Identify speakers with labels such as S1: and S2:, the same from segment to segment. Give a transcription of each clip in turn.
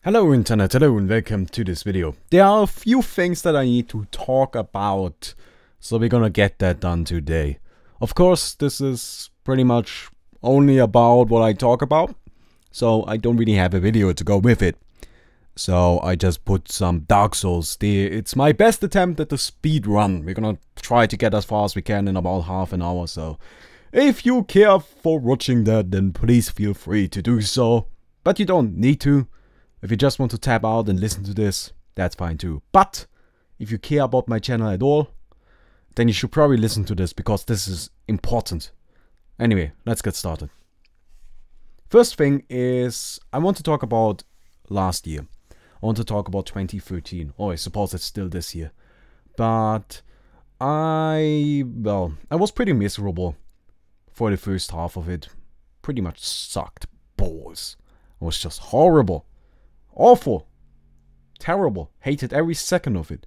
S1: Hello internet, hello and welcome to this video. There are a few things that I need to talk about, so we're gonna get that done today. Of course, this is pretty much only about what I talk about, so I don't really have a video to go with it. So I just put some Dark Souls. It's my best attempt at the speed run. We're gonna try to get as far as we can in about half an hour, so if you care for watching that, then please feel free to do so. But you don't need to. If you just want to tap out and listen to this, that's fine too. But if you care about my channel at all, then you should probably listen to this because this is important. Anyway, let's get started. First thing is, I want to talk about last year. I want to talk about 2013. Oh, I suppose it's still this year. But I was pretty miserable for the first half of it. Pretty much sucked balls. It was just horrible. Awful. Terrible. Hated every second of it.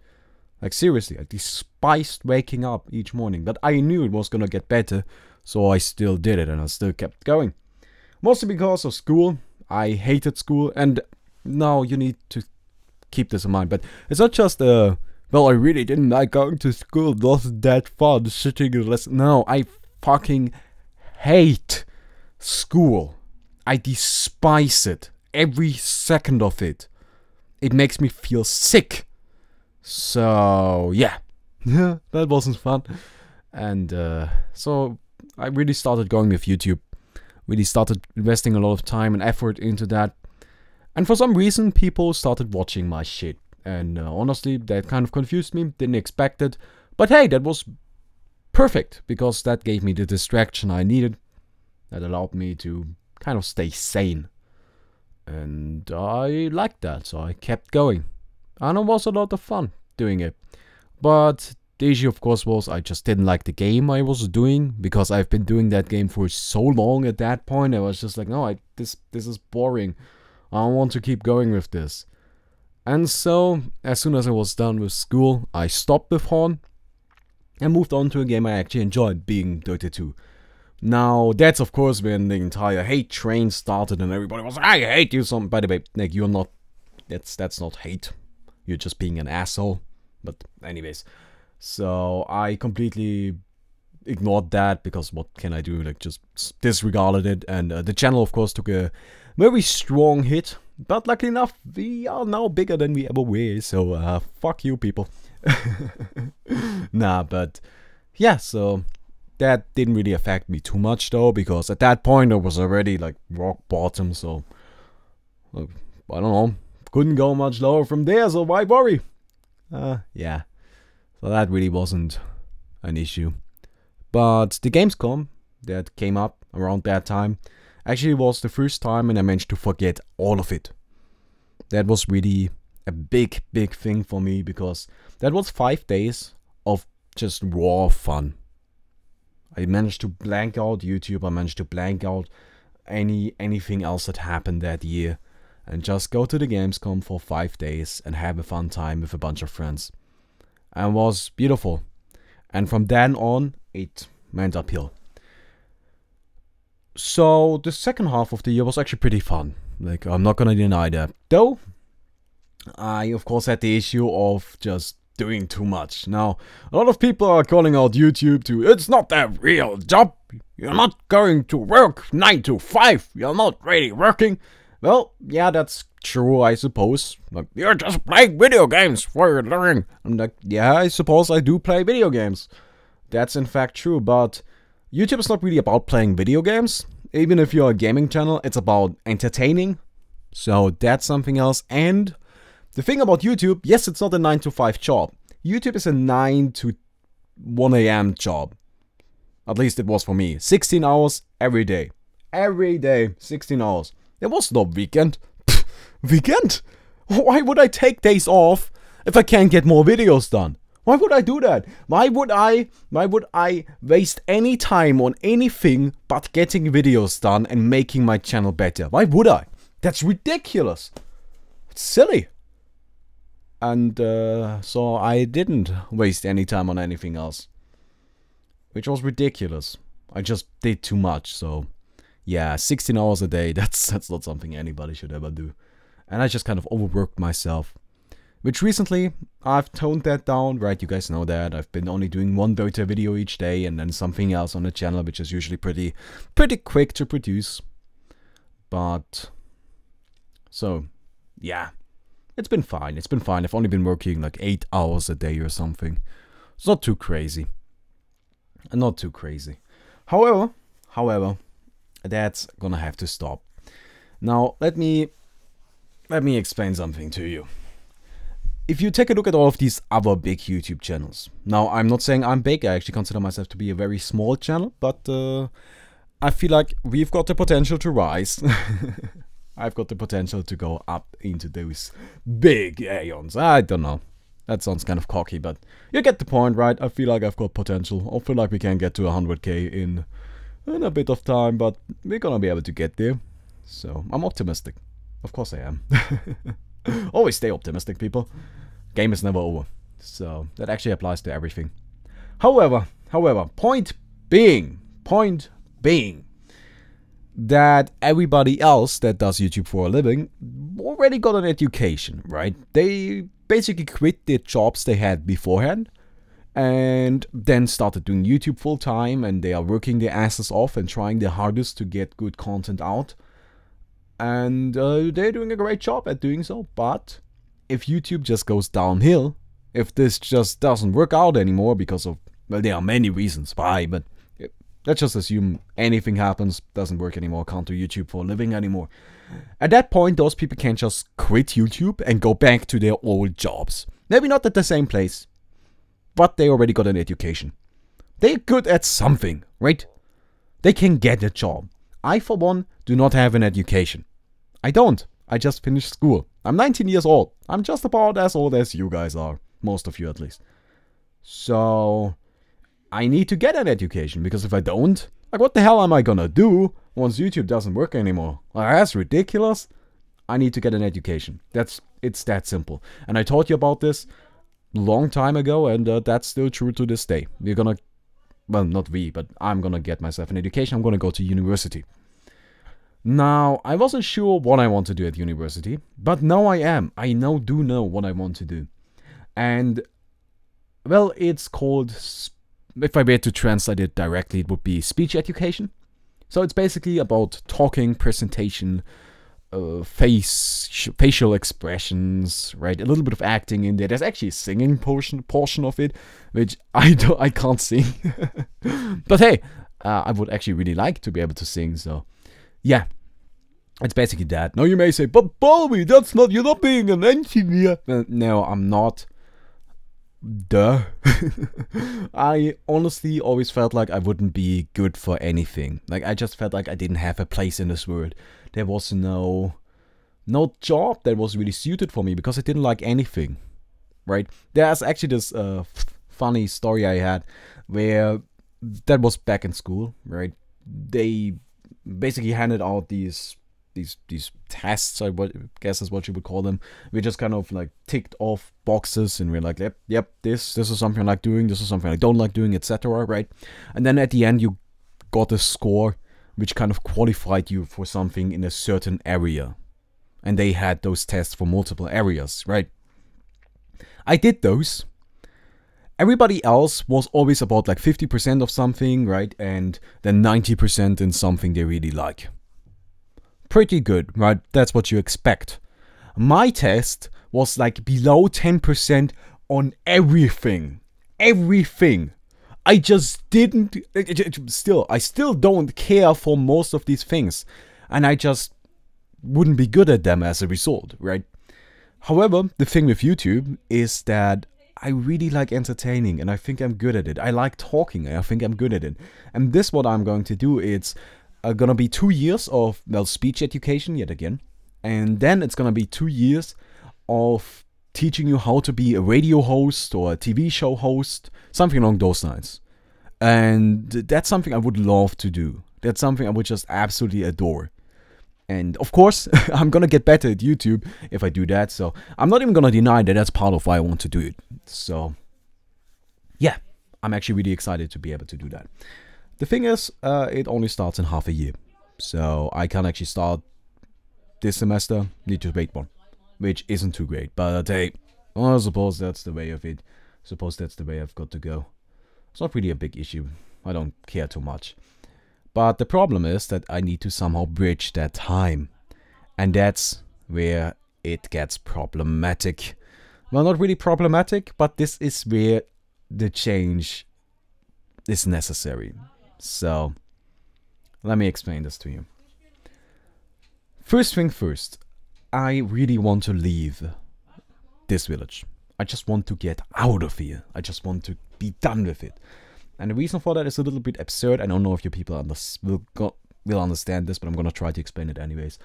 S1: Like seriously, I despised waking up each morning. But I knew it was gonna get better, so I still did it and I still kept going. Mostly because of school. I hated school, and now you need to keep this in mind. But it's not just well, I really didn't like going to school. It wasn't that fun sitting in lesson. No, I fucking hate school. I despise it. Every second of it. It makes me feel sick. So, yeah. That wasn't fun. And so I really started going with YouTube. Really started investing a lot of time and effort into that. And for some reason, people started watching my shit. And honestly, that kind of confused me. Didn't expect it. But hey, that was perfect. Because that gave me the distraction I needed. That allowed me to kind of stay sane. And I liked that, so I kept going. And it was a lot of fun doing it. But the issue, of course, was I just didn't like the game I was doing. Because I've been doing that game for so long at that point. I was just like, no, this is boring. I don't want to keep going with this. And so, as soon as I was done with school, I stopped with Horn. And moved on to a game I actually enjoyed, being Dota 2. Now, that's of course when the entire hate train started and everybody was like, I hate you. By the way, Nick, you're not, that's not hate. You're just being an asshole. But anyways, so I completely ignored that because what can I do? Like, just disregarded it. And the channel, of course, took a very strong hit. But luckily enough, we are now bigger than we ever were. So, fuck you, people. Nah, but yeah, so that didn't really affect me too much though, because at that point I was already like rock bottom, so I don't know, couldn't go much lower from there, so why worry? Yeah, so that really wasn't an issue. But the Gamescom that came up around that time actually was the first time and I managed to forget all of it. That was really a big thing for me, because that was 5 days of just raw fun. I managed to blank out YouTube, I managed to blank out anything else that happened that year, and just go to the Gamescom for 5 days and have a fun time with a bunch of friends. And it was beautiful. And from then on, it went uphill. So the second half of the year was actually pretty fun. Like, I'm not gonna deny that. Though, I of course had the issue of just doing too much. Now, a lot of people are calling out YouTube to, it's not a real job. You're not going to work 9 to 5. You're not really working. Well, yeah, that's true, I suppose. Like, you're just playing video games for your learning. I'm like, yeah, I suppose I do play video games. That's in fact true, but YouTube is not really about playing video games. Even if you're a gaming channel, it's about entertaining. So that's something else. And the thing about YouTube, yes, it's not a 9 to 5 job. YouTube is a 9 to 1 AM job. At least it was for me. 16 hours every day. Every day, 16 hours. There was no weekend. Weekend? Why would I take days off if I can't get more videos done? Why would I do that? Why would I waste any time on anything but getting videos done and making my channel better? Why would I? That's ridiculous. It's silly. And so I didn't waste any time on anything else. Which was ridiculous. I just did too much, so yeah, 16 hours a day, that's not something anybody should ever do. and I just kind of overworked myself. Which recently, I've toned that down, right? You guys know that. I've been only doing one Dota video each day and then something else on the channel, which is usually pretty quick to produce. But, so, yeah. It's been fine. It's been fine. I've only been working like 8 hours a day or something. It's not too crazy. Not too crazy. However, that's gonna have to stop. Now, let me explain something to you. If you take a look at all of these other big YouTube channels. Now, I'm not saying I'm big. I actually consider myself to be a very small channel. But I feel like we've got the potential to rise. I've got the potential to go up into those big aeons. I don't know. That sounds kind of cocky, but you get the point, right? I feel like I've got potential. I feel like we can get to 100k in a bit of time, but we're gonna be able to get there. So, I'm optimistic. Of course I am. Always stay optimistic, people. Game is never over. So, that actually applies to everything. However, point being, that everybody else that does YouTube for a living already got an education, right? They basically quit their jobs they had beforehand and then started doing YouTube full time, and they are working their asses off and trying their hardest to get good content out. And they're doing a great job at doing so. But if YouTube just goes downhill, if this just doesn't work out anymore because of, well, there are many reasons why, but let's just assume anything happens, doesn't work anymore, can't do YouTube for a living anymore. At that point, those people can just quit YouTube and go back to their old jobs. Maybe not at the same place, but they already got an education. They're good at something, right? They can get a job. I, for one, do not have an education. I don't. I just finished school. I'm 19 years old. I'm just about as old as you guys are. Most of you, at least. So, I need to get an education, because if I don't, like, what the hell am I gonna do once YouTube doesn't work anymore? Like, that's ridiculous. I need to get an education. It's that simple. And I taught you about this long time ago, and that's still true to this day. We're gonna, well, not we, but I'm gonna get myself an education. I'm gonna go to university. Now, I wasn't sure what I want to do at university, but now I am. I now do know what I want to do. And, well, it's called, if I were to translate it directly, it would be speech education. So it's basically about talking, presentation, facial expressions, right? A little bit of acting in there. There's actually a singing portion of it, which I can't sing. But hey, I would actually really like to be able to sing, so yeah. It's basically that. Now you may say, but Balmy, that's not, you're not being an engineer. No, I'm not. Duh. I honestly always felt like I wouldn't be good for anything. Like, I just felt like I didn't have a place in this world. There was no job that was really suited for me, because I didn't like anything, right? There's actually this funny story I had where, that was back in school, right? They basically handed out these tests, I guess is what you would call them. We just kind of like ticked off boxes, and we're like, yep, this is something I like doing, this is something I don't like doing, etc., right? And then at the end you got a score which kind of qualified you for something in a certain area. And they had those tests for multiple areas, right? I did those. Everybody else was always about like 50% of something, right? And then 90% in something they really like. Pretty good, right? That's what you expect. My test was like below 10% on everything. Everything. I just didn't... I still don't care for most of these things. And I just wouldn't be good at them as a result, right? However, the thing with YouTube is that I really like entertaining, and I think I'm good at it. I like talking, and I think I'm good at it. And this, what I'm going to do, it's gonna be 2 years of, well, speech education yet again. And then it's gonna be 2 years of teaching you how to be a radio host or a TV show host, something along those lines. And that's something I would love to do. That's something I would just absolutely adore. And of course, I'm gonna get better at YouTube if I do that. So I'm not even gonna deny that that's part of why I want to do it. So yeah, I'm actually really excited to be able to do that. The thing is, it only starts in half a year. So I can't actually start this semester. Need to wait one. which isn't too great. But hey, I suppose that's the way of it. Suppose that's the way I've got to go. It's not really a big issue. I don't care too much. But the problem is that I need to somehow bridge that time. And that's where it gets problematic. Well, not really problematic, but this is where the change is necessary. So, let me explain this to you. First thing first, I really want to leave this village. I just want to get out of here. I just want to be done with it. And the reason for that is a little bit absurd. I don't know if you people will understand this, but I'm gonna try to explain it anyways.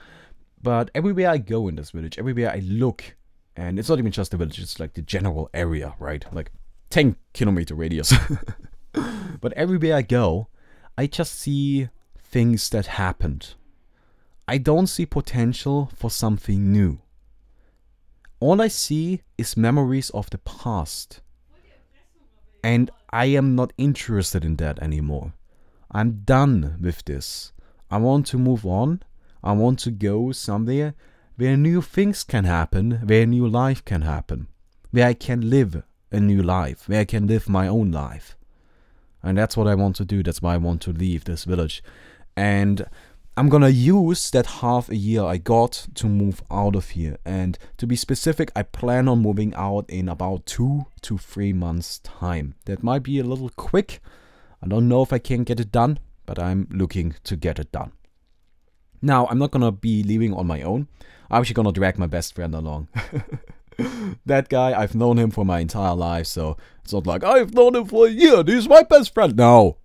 S1: But everywhere I go in this village, everywhere I look, and it's not even just the village, it's like the general area, right? Like 10-kilometer radius. But everywhere I go, I just see things that happened. I don't see potential for something new. All I see is memories of the past. And I am not interested in that anymore. I'm done with this. I want to move on. I want to go somewhere where new things can happen, where new life can happen. Where I can live a new life, where I can live my own life. And that's what I want to do. That's why I want to leave this village. And I'm gonna use that half a year I got to move out of here. And to be specific, I plan on moving out in about 2 to 3 months time. That might be a little quick. I don't know if I can get it done, but I'm looking to get it done. Now, I'm not gonna be leaving on my own. I'm actually gonna drag my best friend along. That guy, I've known him for my entire life, so it's not like, I've known him for a year, he's my best friend. No,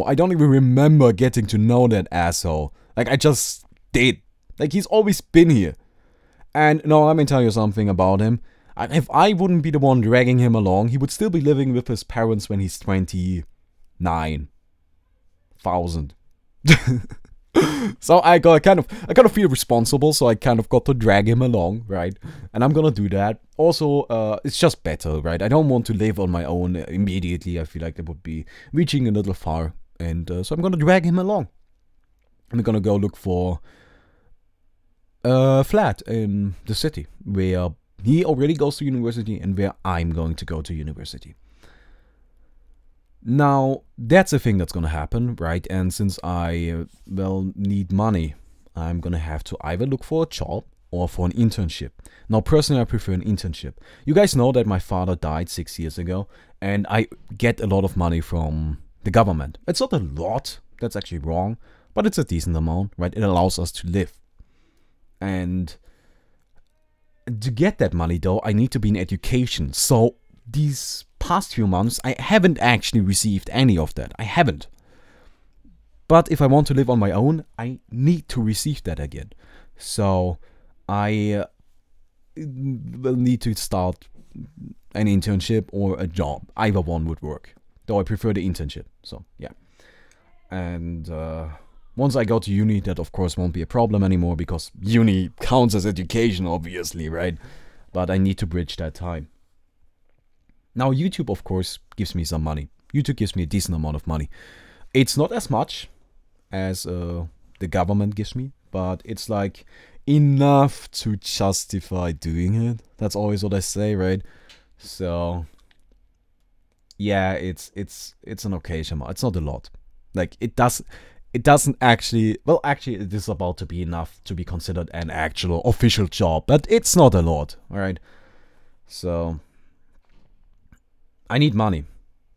S1: I don't even remember getting to know that asshole. Like, I just did. Like, he's always been here. And, no, let me tell you something about him. If I wouldn't be the one dragging him along, he would still be living with his parents when he's 29,000. So I kind of feel responsible, so I kind of got to drag him along, right? And I'm gonna do that. Also, it's just better, right? I don't want to live on my own immediately. I feel like that would be reaching a little far. And so I'm gonna drag him along. I'm gonna go look for a flat in the city where he already goes to university and where I'm going to go to university. Now, that's a thing that's gonna happen, right? And since I, well, need money, I'm gonna have to either look for a job or for an internship. Now, personally, I prefer an internship. You guys know that my father died 6 years ago, and I get a lot of money from the government. It's not a lot, that's actually wrong, but it's a decent amount, right? It allows us to live. And to get that money, though, I need to be in education. So these past few months, I haven't actually received any of that. I haven't. But if I want to live on my own, I need to receive that again. So I will need to start an internship or a job. Either one would work. Though I prefer the internship. So, yeah. And once I go to uni, that of course won't be a problem anymore, because uni counts as education, obviously, right? But I need to bridge that time. Now, YouTube, of course, gives me some money. YouTube gives me a decent amount of money. It's not as much as the government gives me, but it's like enough to justify doing it. That's always what I say, right? So, yeah, it's an occasion. It's not a lot. Like, it doesn't actually, well, actually, it is about to be enough to be considered an actual official job, but it's not a lot, alright? So, I need money.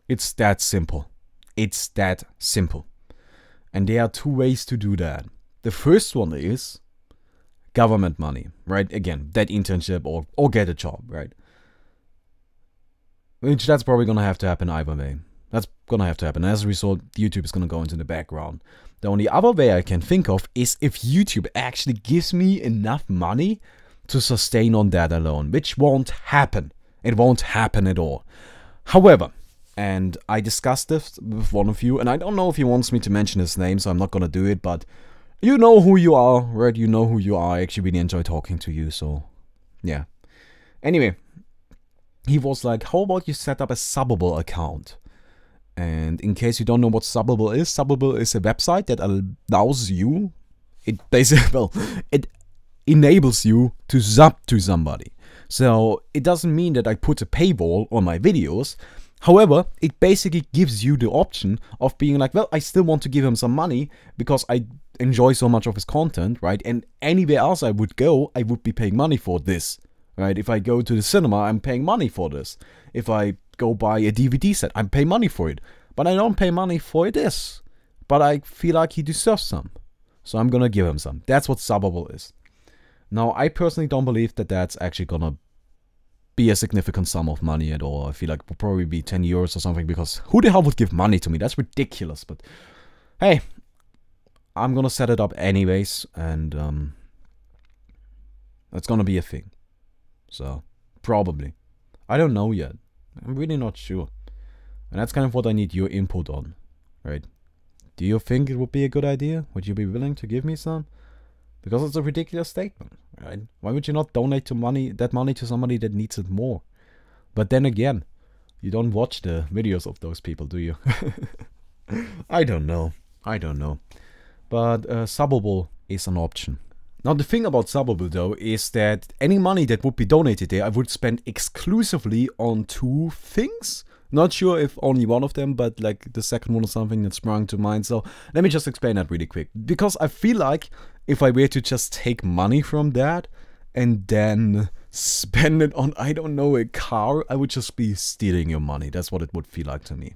S1: It's that simple. It's that simple. And there are two ways to do that. The first one is government money, right? Again, that internship or get a job, right? Which that's probably gonna have to happen either way. That's gonna have to happen. As a result, YouTube is gonna go into the background. The only other way I can think of is if YouTube actually gives me enough money to sustain on that alone, which won't happen. It won't happen at all. However, and I discussed this with one of you, and I don't know if he wants me to mention his name, so I'm not gonna do it, but you know who you are, right? You know who you are. I actually really enjoy talking to you, so yeah. Anyway, he was like, how about you set up a Subbable account? And in case you don't know what Subbable is a website that allows you, it basically, well, it enables you to sub to somebody. So it doesn't mean that I put a paywall on my videos. However, it basically gives you the option of being like, well, I still want to give him some money because I enjoy so much of his content, right? And anywhere else I would go, I would be paying money for this, right? If I go to the cinema, I'm paying money for this. If I go buy a DVD set, I'm paying money for it. But I don't pay money for this. But I feel like he deserves some. So I'm gonna give him some. That's what subbable is. Now, I personally don't believe that that's actually gonna be a significant sum of money at all. I feel like it will probably be 10 euros or something, because who the hell would give money to me? That's ridiculous. But hey, I'm gonna set it up anyways, and that's gonna be a thing. So, probably. I don't know yet. I'm really not sure. And that's kind of what I need your input on, right? Do you think it would be a good idea? Would you be willing to give me some? Because it's a ridiculous statement, right? Why would you not donate that money to somebody that needs it more? But then again, you don't watch the videos of those people, do you? I don't know. But subbable is an option. Now the thing about subbable though is that any money that would be donated there, I would spend exclusively on 2 things. Not sure if only one of them, but like the second one is something that sprung to mind. So let me just explain that really quick. Because I feel like if I were to just take money from that and then spend it on, I don't know, a car, I would just be stealing your money. That's what it would feel like to me.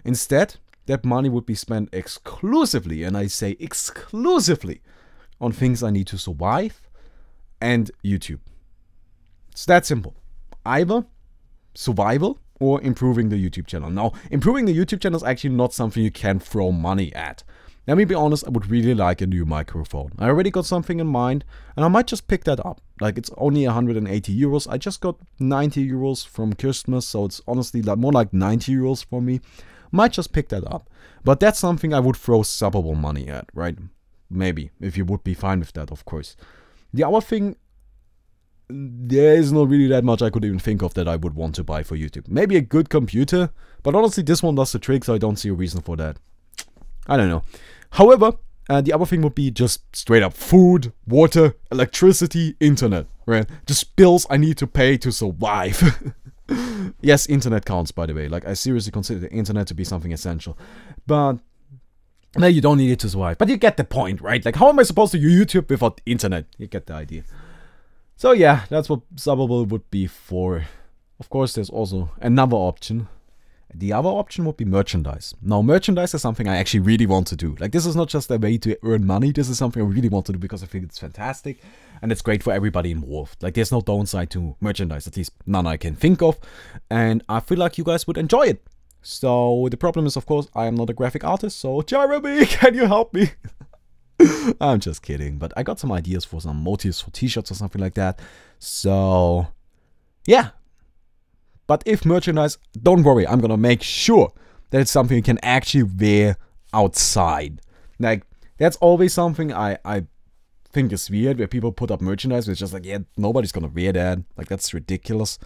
S1: Instead, that money would be spent exclusively, and I say exclusively, on things I need to survive and YouTube. It's that simple. Either survival or improving the YouTube channel. Now, improving the YouTube channel is actually not something you can throw money at. Let me be honest, I would really like a new microphone. I already got something in mind, and I might just pick that up. Like, it's only 180 euros. I just got 90 euros from Christmas, so it's honestly like more like 90 euros for me. Might just pick that up. But that's something I would throw subbable money at, right? Maybe, if you would be fine with that, of course. The other thing, there is not really that much I could even think of that I would want to buy for YouTube. Maybe a good computer, but honestly this one does the trick, so I don't see a reason for that. I don't know. However, the other thing would be just straight up food, water, electricity, internet, right? Just bills I need to pay to survive. Yes, internet counts, by the way. Like, I seriously consider the internet to be something essential. But no, you don't need it to survive. But you get the point, right? Like, how am I supposed to use YouTube without internet? You get the idea. So yeah, that's what subbable would be for. Of course, there's also another option. The other option would be merchandise. Now, merchandise is something I actually really want to do. Like, this is not just a way to earn money. This is something I really want to do because I think it's fantastic. And it's great for everybody involved. Like, there's no downside to merchandise. At least none I can think of. And I feel like you guys would enjoy it. So, the problem is, of course, I am not a graphic artist. So, Jeremy, can you help me? I'm just kidding, but I got some ideas for some motifs for t-shirts or something like that. So, yeah. But if merchandise, don't worry, I'm gonna make sure that it's something you can actually wear outside. Like, that's always something I think is weird, where people put up merchandise, it's just like, yeah, nobody's gonna wear that. Like, that's ridiculous.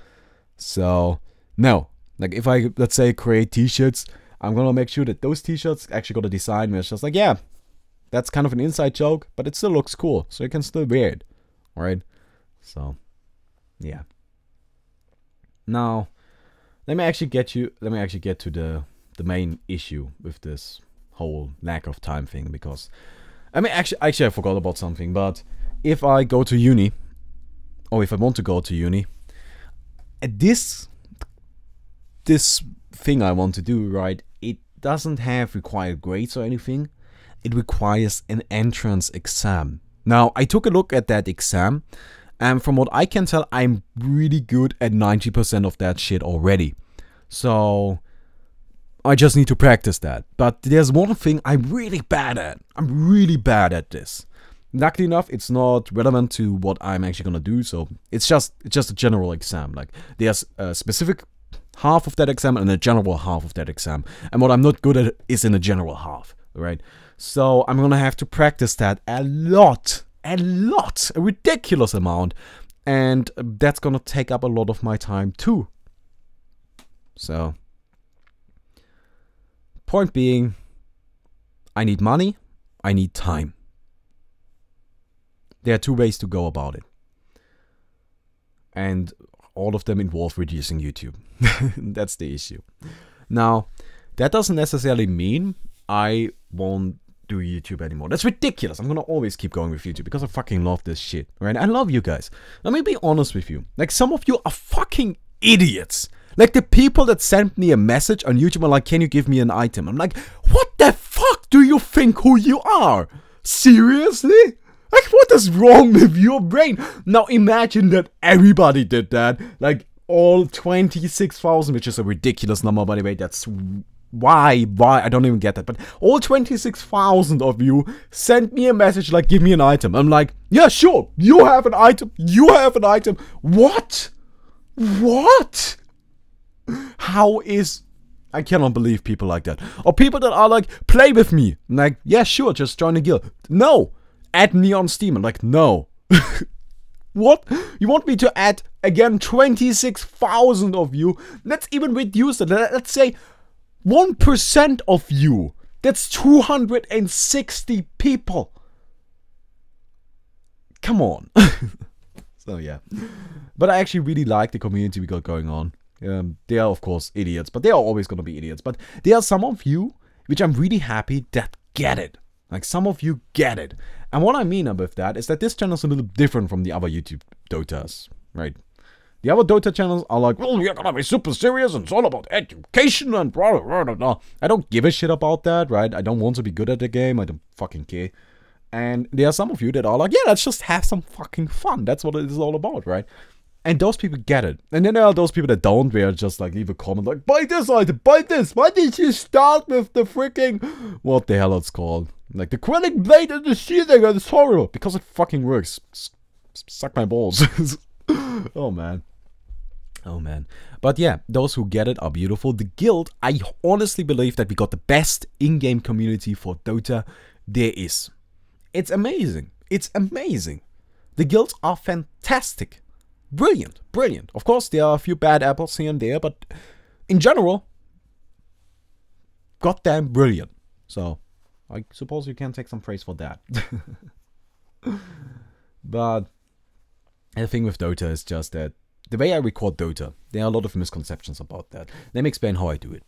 S1: So, no. Like, if I, let's say, create t-shirts, I'm gonna make sure that those t-shirts actually got a design where it's just like, yeah, that's kind of an inside joke, but it still looks cool, so you can still wear it, alright? So, yeah. Now, let me actually get to the main issue with this whole lack of time thing, because, I mean, actually I forgot about something, but if I go to uni, or if I want to go to uni, this thing I want to do, right, it doesn't have required grades or anything. It requires an entrance exam. Now, I took a look at that exam, and from what I can tell, I'm really good at 90% of that shit already. So, I just need to practice that. But there's one thing I'm really bad at. I'm really bad at this. Luckily enough, it's not relevant to what I'm actually gonna do, so it's just a general exam. Like, there's a specific half of that exam and a general half of that exam. And what I'm not good at is in the general half, right? So I'm gonna have to practice that a lot, a ridiculous amount, and that's gonna take up a lot of my time too. So, point being, I need money, I need time. There are two ways to go about it. And all of them involve reducing YouTube. That's the issue. Now, that doesn't necessarily mean I won't do YouTube anymore. That's ridiculous. I'm gonna always keep going with YouTube because I fucking love this shit, right? I love you guys. Let me be honest with you. Like, some of you are fucking idiots. Like, the people that sent me a message on YouTube are like, can you give me an item? I'm like, what the fuck do you think who you are? Seriously? Like, what is wrong with your brain? Now, imagine that everybody did that. Like, all 26,000, which is a ridiculous number, by the way. That's why, I don't even get that. But all 26,000 of you sent me a message like, give me an item. I'm like, yeah, sure. You have an item. You have an item. What? What? How is... I cannot believe people like that. Or people that are like, play with me. I'm like, yeah, sure, just join the guild. No. Add me on Steam. I'm like, no. What? You want me to add, again, 26,000 of you? Let's even reduce it. Let's say 1% of you. That's 260 people. Come on. So, yeah. But I actually really like the community we got going on. They are, of course, idiots. But they are always going to be idiots. But there are some of you, which I'm really happy that get it. Like, some of you get it. And what I mean with that is that this channel is a little different from the other YouTube Dotas, right? The other Dota channels are like, well, you're gonna be super serious and it's all about education and blah, blah, blah, blah. I don't give a shit about that, right? I don't want to be good at the game. I don't fucking care. And there are some of you that are like, yeah, let's just have some fucking fun. That's what it is all about, right? And those people get it. And then there are those people that don't, where just like leave a comment like, buy this item, buy this. Why did you start with the freaking, what the hell it's called? Like the Quelaag blade and the shielding, it's horrible. Because it fucking works. Suck my balls. Oh man. Oh man. But yeah, those who get it are beautiful. The guild, I honestly believe that we got the best in-game community for Dota there is. It's amazing. It's amazing. The guilds are fantastic. Brilliant, brilliant. Of course, there are a few bad apples here and there, but in general, goddamn brilliant. So, I suppose you can take some praise for that. But the thing with Dota is just that the way I record Dota, there are a lot of misconceptions about that. Let me explain how I do it.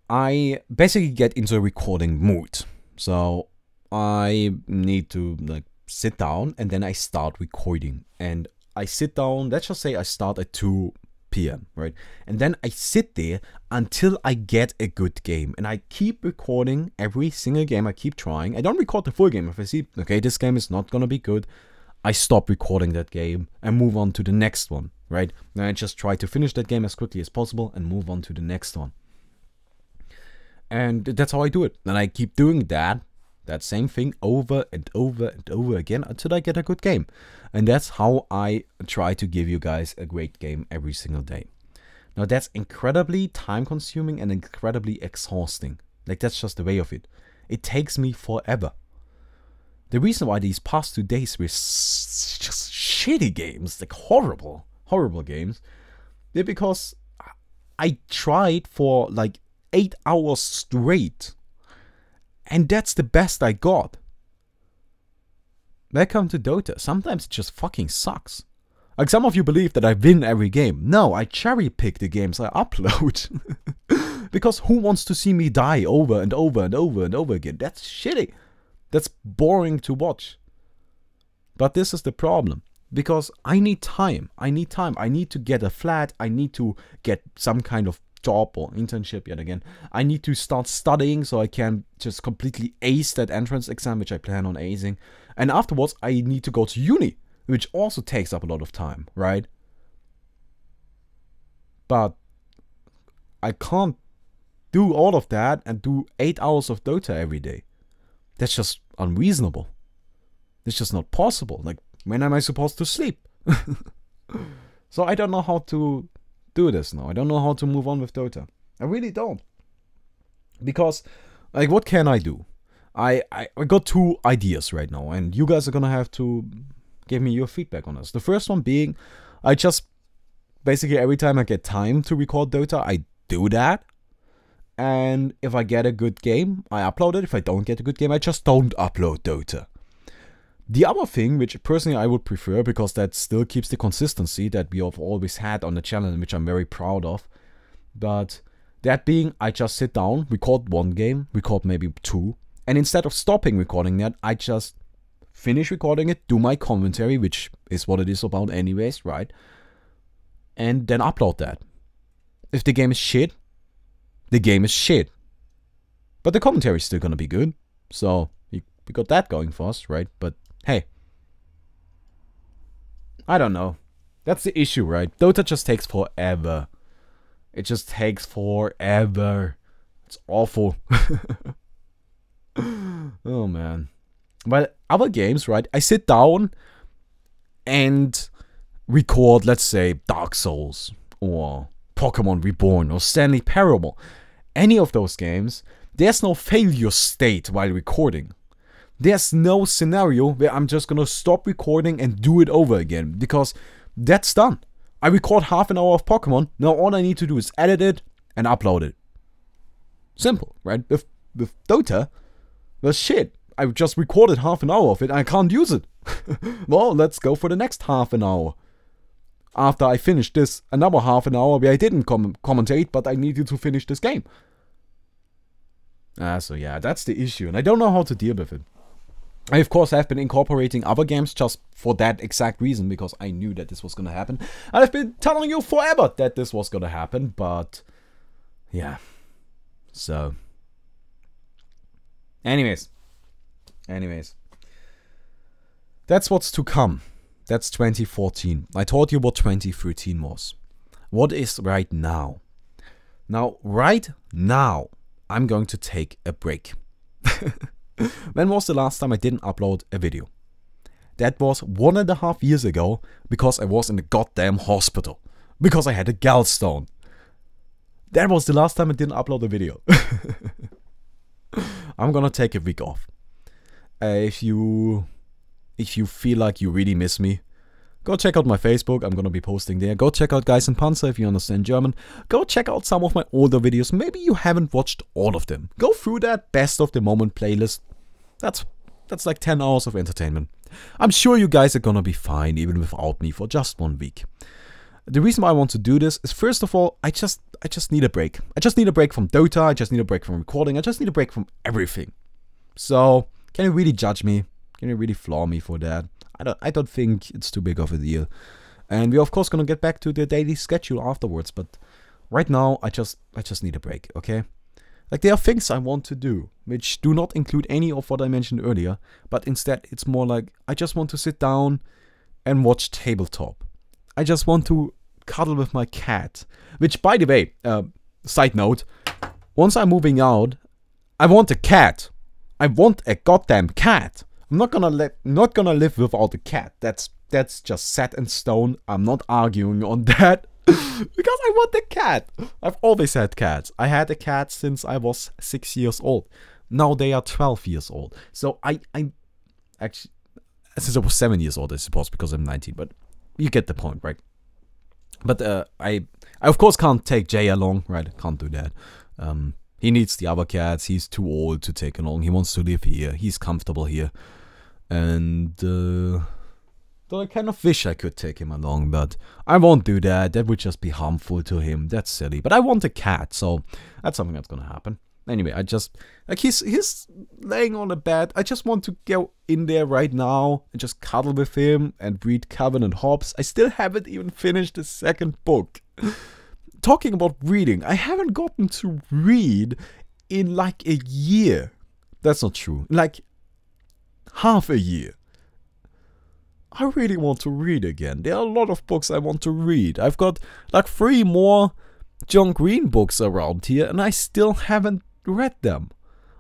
S1: I basically get into a recording mood. So, I need to like sit down and then I start recording. And I sit down, let's just say I start at 2 p.m, right? And then I sit there until I get a good game. And I keep recording every single game. I keep trying. I don't record the full game. If I see, okay, this game is not gonna be good, I stop recording that game and move on to the next one, right? And I just try to finish that game as quickly as possible and move on to the next one. And that's how I do it. And I keep doing that same thing over and over and over again until I get a good game. And that's how I try to give you guys a great game every single day. Now that's incredibly time consuming and incredibly exhausting. Like, that's just the way of it. It takes me forever. The reason why these past 2 days were just shitty games, like horrible games, is because I tried for like 8 hours straight. And that's the best I got. Welcome to Dota. Sometimes it just fucking sucks. Like, some of you believe that I win every game. No, I cherry pick the games I upload. Because who wants to see me die over and over and over and over again? That's shitty. That's boring to watch. But this is the problem. Because I need time. I need to get a flat. I need to get some kind of job or internship yet again. I need to start studying so I can just completely ace that entrance exam, which I plan on acing. And afterwards, I need to go to uni, which also takes up a lot of time, right? But I can't do all of that and do 8 hours of Dota every day. That's just unreasonable. It's just not possible. Like, when am I supposed to sleep? So I don't know how to do this now. I don't know how to move on with Dota. I really don't. Because, like, what can I do? I got 2 ideas right now, and you guys are gonna have to give me your feedback on this. The first one being, I just, basically every time I get time to record Dota, I do that. And if I get a good game, I upload it. If I don't get a good game, I just don't upload Dota. The other thing, which personally I would prefer, because that still keeps the consistency that we have always had on the channel, and which I'm very proud of. But that being, I just sit down, record one game, record maybe two, and instead of stopping recording that, I just finish recording it, do my commentary, which is what it is about anyways, right? And then upload that. If the game is shit, the game is shit. But the commentary is still gonna be good. So, we got that going for us, right? But, hey. I don't know. That's the issue, right? Dota just takes forever. It just takes forever. It's awful. Oh, man. But other games, right? I sit down and record, let's say, Dark Souls or Pokemon Reborn or Stanley Parable. Any of those games, there's no failure state while recording. There's no scenario where I'm just gonna stop recording and do it over again, because that's done. I record half an hour of Pokemon, now all I need to do is edit it and upload it. Simple, right? With Dota, well shit, I just recorded half an hour of it and I can't use it. Well, let's go for the next half an hour. After I finish this, another half an hour where I didn't commentate, but I needed to finish this game. So yeah, that's the issue, and I don't know how to deal with it. I, of course, have been incorporating other games just for that exact reason, because I knew that this was gonna happen. And I've been telling you forever that this was gonna happen, but yeah. So, anyways, that's what's to come. That's 2014. I told you what 2013 was. What is right now? Now, right now, I'm going to take a break. When was the last time I didn't upload a video? That was 1.5 years ago, because I was in the goddamn hospital. Because I had a gallstone. That was the last time I didn't upload a video. I'm gonna take a week off. If you feel like you really miss me, go check out my Facebook. I'm gonna be posting there. Go check out Guys in Panzer if you understand German. Go check out some of my older videos. Maybe you haven't watched all of them. Go through that best of the moment playlist. That's like 10 hours of entertainment. I'm sure you guys are gonna be fine even without me for just 1 week. The reason why I want to do this is, first of all, I just need a break. I just need a break from Dota. I just need a break from recording. I just need a break from everything. So, can you really judge me? Can you really flaw me for that? I don't think it's too big of a deal. And we're of course gonna get back to the daily schedule afterwards, but right now I just need a break, okay? Like, there are things I want to do which do not include any of what I mentioned earlier, but instead it's more like I just want to sit down and watch tabletop. I just want to cuddle with my cat. Which, by the way, side note, once I'm moving out, I want a cat. I want a goddamn cat. I'm not gonna live without a cat. That's just set in stone. I'm not arguing on that. Because I want a cat. I've always had cats. I had a cat since I was 6 years old. Now they are 12 years old. So I actually, since I was 7 years old, I suppose, because I'm 19, but you get the point, right? But I of course can't take Jay along, right? Can't do that. He needs the other cats. He's too old to take along. He wants to live here. He's comfortable here. And though I kind of wish I could take him along, but I won't do that. That would just be harmful to him. That's silly. But I want a cat, so that's something that's gonna happen. Anyway, I just, like, he's laying on the bed. I just want to go in there right now and just cuddle with him and read Covenant Hobbs. I still haven't even finished the second book. Talking about reading, I haven't gotten to read in like a year. That's not true. Like half a year. I really want to read again. There are a lot of books I want to read. I've got like 3 more John Green books around here, and I still haven't read them.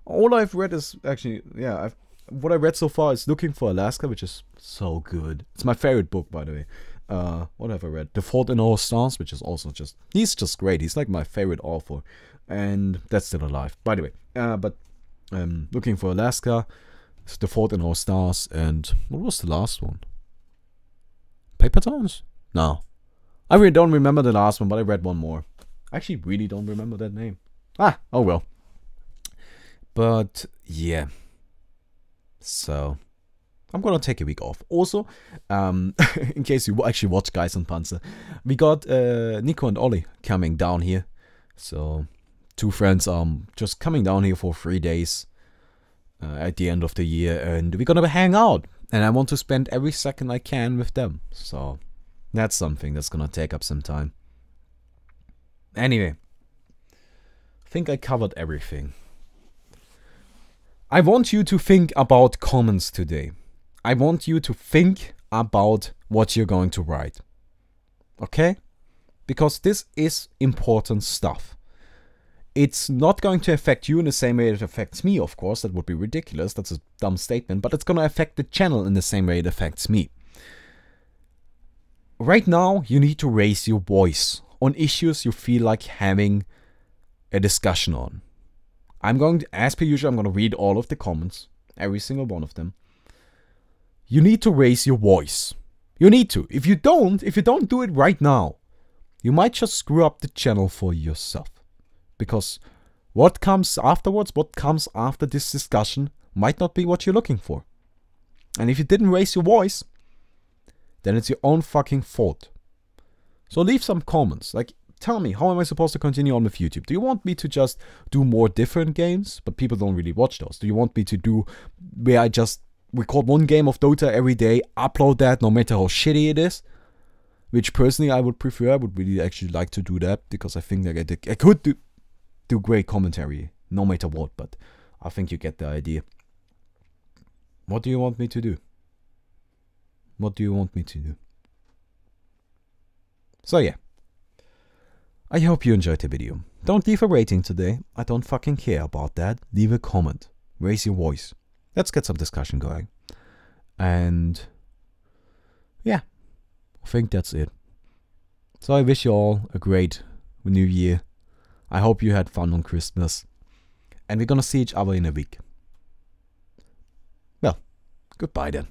S1: All I've read is actually, yeah, what I read so far is Looking for Alaska, which is so good. It's my favorite book, by the way. What have I read? The Fault in Our Stars, which is also just, he's just great. He's like my favorite author, and that's still alive, by the way. But Looking for Alaska, The Fault in Our Stars, and what was the last one? Paper Towns? No, I really don't remember the last one, but I read one more. I actually really don't remember that name. Oh well. But yeah, so I'm gonna take a week off. Also, in case you actually watch Guys on Panzer, we got Nico and Ollie coming down here. So, 2 friends just coming down here for 3 days at the end of the year, and we're gonna hang out. And I want to spend every second I can with them. So, that's something that's gonna take up some time. Anyway, I think I covered everything. I want you to think about comments today. I want you to think about what you're going to write. Okay? Because this is important stuff. It's not going to affect you in the same way it affects me, of course. That would be ridiculous. That's a dumb statement. But it's going to affect the channel in the same way it affects me. Right now, you need to raise your voice on issues you feel like having a discussion on. I'm going to, as per usual, I'm going to read all of the comments. Every single one of them. You need to raise your voice. You need to. If you don't do it right now, you might just screw up the channel for yourself. Because what comes afterwards, what comes after this discussion, might not be what you're looking for. And if you didn't raise your voice, then it's your own fucking fault. So leave some comments. Like, tell me, how am I supposed to continue on with YouTube? Do you want me to just do more different games? But people don't really watch those. Do you want me to do where I just record 1 game of Dota every day, upload that no matter how shitty it is? Which personally I would prefer. I would really actually like to do that, because I think that I could do great commentary no matter what, but I think you get the idea. What do you want me to do? What do you want me to do? So yeah. I hope you enjoyed the video. Don't leave a rating today. I don't fucking care about that. Leave a comment. Raise your voice. Let's get some discussion going. And yeah, I think that's it. So I wish you all a great new year. I hope you had fun on Christmas. And we're gonna see each other in a week. Well, goodbye then.